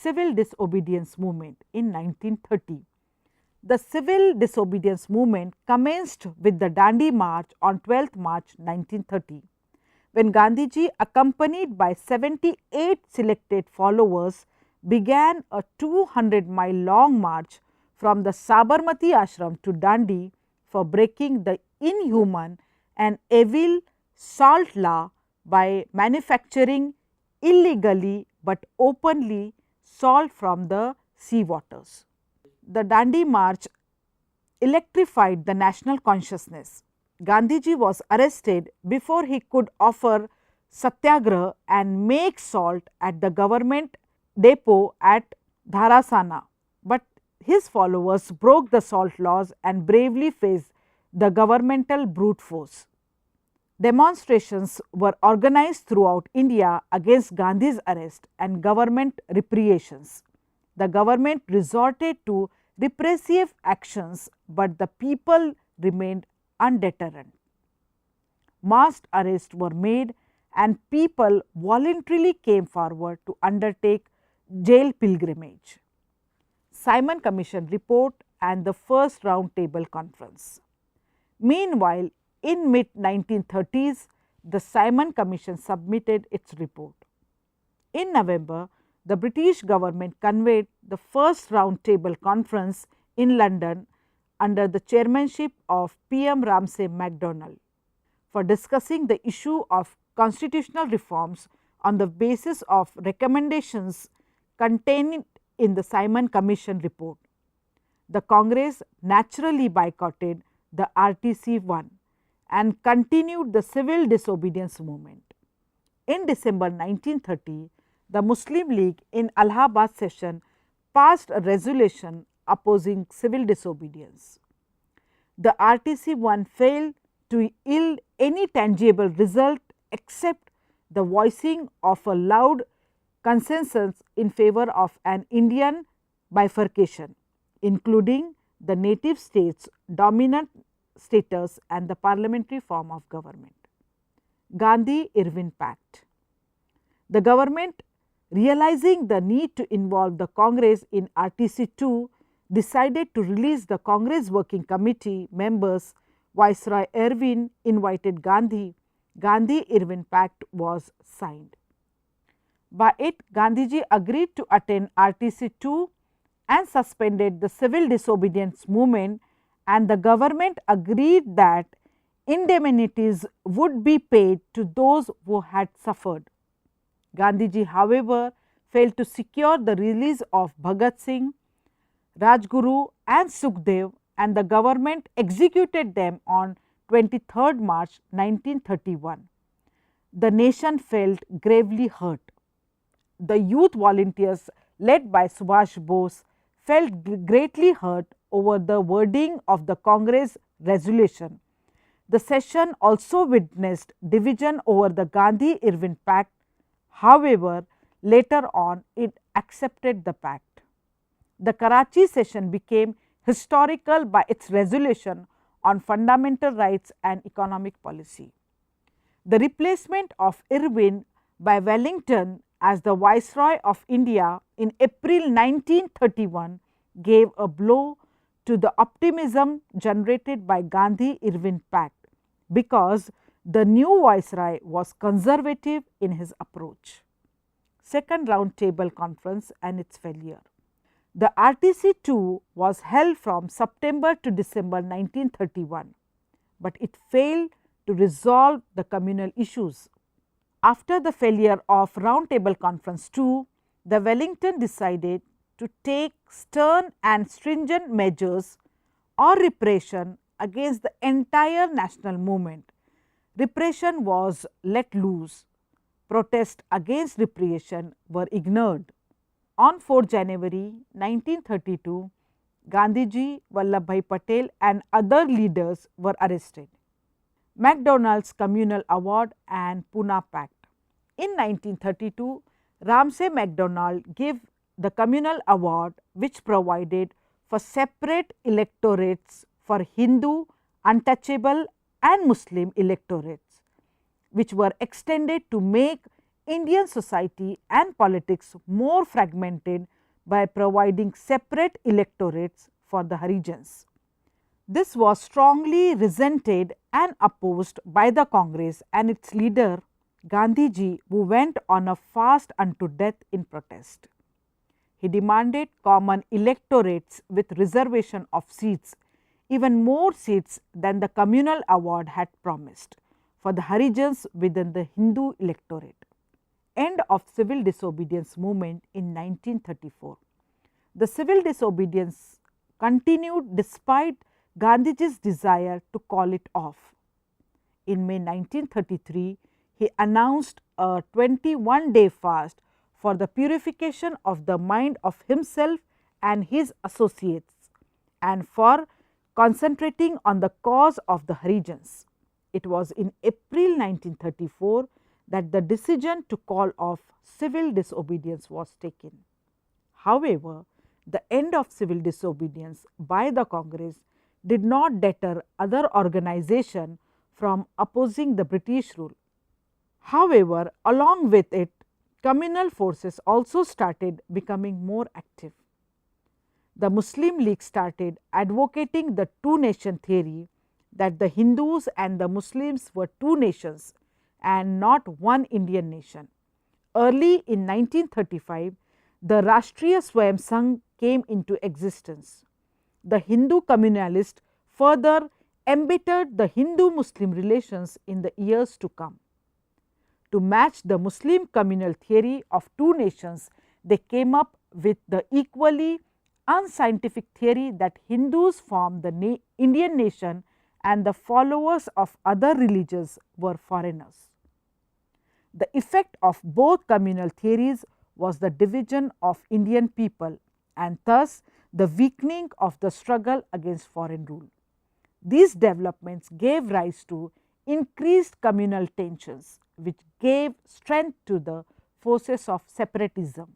civil disobedience movement in 1930. The civil disobedience movement commenced with the Dandi March on 12th March 1930, when Gandhiji, accompanied by 78 selected followers, began a 200-mile long march from the Sabarmati ashram to Dandi for breaking the inhuman and evil salt law by manufacturing illegally but openly salt from the sea waters. The Dandi March electrified the national consciousness. Gandhiji was arrested before he could offer satyagraha and make salt at the government depot at Dharasana, but his followers broke the salt laws and bravely faced the governmental brute force. Demonstrations were organized throughout India against Gandhi's arrest and government repressions. The government resorted to repressive actions, but the people remained undeterred. Massed arrests were made and people voluntarily came forward to undertake jail pilgrimage. Simon Commission report and the first round table conference. Meanwhile, in mid-1930s, the Simon Commission submitted its report. In November, the British government convened the first round table conference in London under the chairmanship of PM Ramsay McDonald for discussing the issue of constitutional reforms on the basis of recommendations contained in the Simon Commission report. The Congress naturally boycotted the RTC-1 and continued the civil disobedience movement. In December 1930, the Muslim League in Allahabad session passed a resolution opposing civil disobedience. The RTC-1 failed to yield any tangible result except the voicing of a loud consensus in favor of an Indian bifurcation, including the native states' dominant status and the parliamentary form of government. Gandhi-Irwin Pact. The government, realizing the need to involve the Congress in RTC-2, decided to release the Congress Working Committee members. Viceroy Irwin invited Gandhi. Gandhi-Irwin Pact was signed. By it, Gandhiji agreed to attend RTC-2 and suspended the civil disobedience movement, and the government agreed that indemnities would be paid to those who had suffered. Gandhiji, however, failed to secure the release of Bhagat Singh, Rajguru and Sukhdev, and the government executed them on 23rd March 1931. The nation felt gravely hurt. The youth volunteers led by Subhash Bose felt greatly hurt over the wording of the Congress resolution. The session also witnessed division over the Gandhi-Irwin Pact. However, later on it accepted the pact. The Karachi session became historical by its resolution on fundamental rights and economic policy. The replacement of Irwin by Wellington as the Viceroy of India in April 1931 gave a blow to the optimism generated by Gandhi-Irwin Pact, because the new Viceroy was conservative in his approach. Second Round Table Conference and its failure. The RTC-2 was held from September to December 1931, but it failed to resolve the communal issues. After the failure of Round Table Conference 2, the Wellington decided to take stern and stringent measures or repression against the entire national movement. Repression was let loose. Protests against repression were ignored. On 4 January 1932, Gandhiji, Vallabhbhai Patel and other leaders were arrested. McDonald's Communal Award and Poona Pact. In 1932, Ramsay McDonald gave the Communal Award, which provided for separate electorates for Hindu, untouchable and Muslim electorates, which were extended to make Indian society and politics more fragmented by providing separate electorates for the Harijans. This was strongly resented and opposed by the Congress and its leader Gandhiji, who went on a fast unto death in protest. He demanded common electorates with reservation of seats, even more seats than the communal award had promised, for the Harijans within the Hindu electorate. End of civil disobedience movement in 1934. The civil disobedience continued despite Gandhiji's desire to call it off. In May 1933, he announced a 21-day fast for the purification of the mind of himself and his associates, and for concentrating on the cause of the Harijans. It was in April 1934 that the decision to call off civil disobedience was taken. However, the end of civil disobedience by the Congress did not deter other organizations from opposing the British rule. However, along with it, communal forces also started becoming more active. The Muslim League started advocating the two-nation theory, that the Hindus and the Muslims were two nations and not one Indian nation. Early in 1935, the Rashtriya Swayam Sangh came into existence. The Hindu communalists further embittered the Hindu-Muslim relations in the years to come. To match the Muslim communal theory of two nations, they came up with the equally unscientific theory that Hindus form the Indian nation and the followers of other religions were foreigners. The effect of both communal theories was the division of Indian people and thus the weakening of the struggle against foreign rule. These developments gave rise to increased communal tensions, which gave strength to the forces of separatism.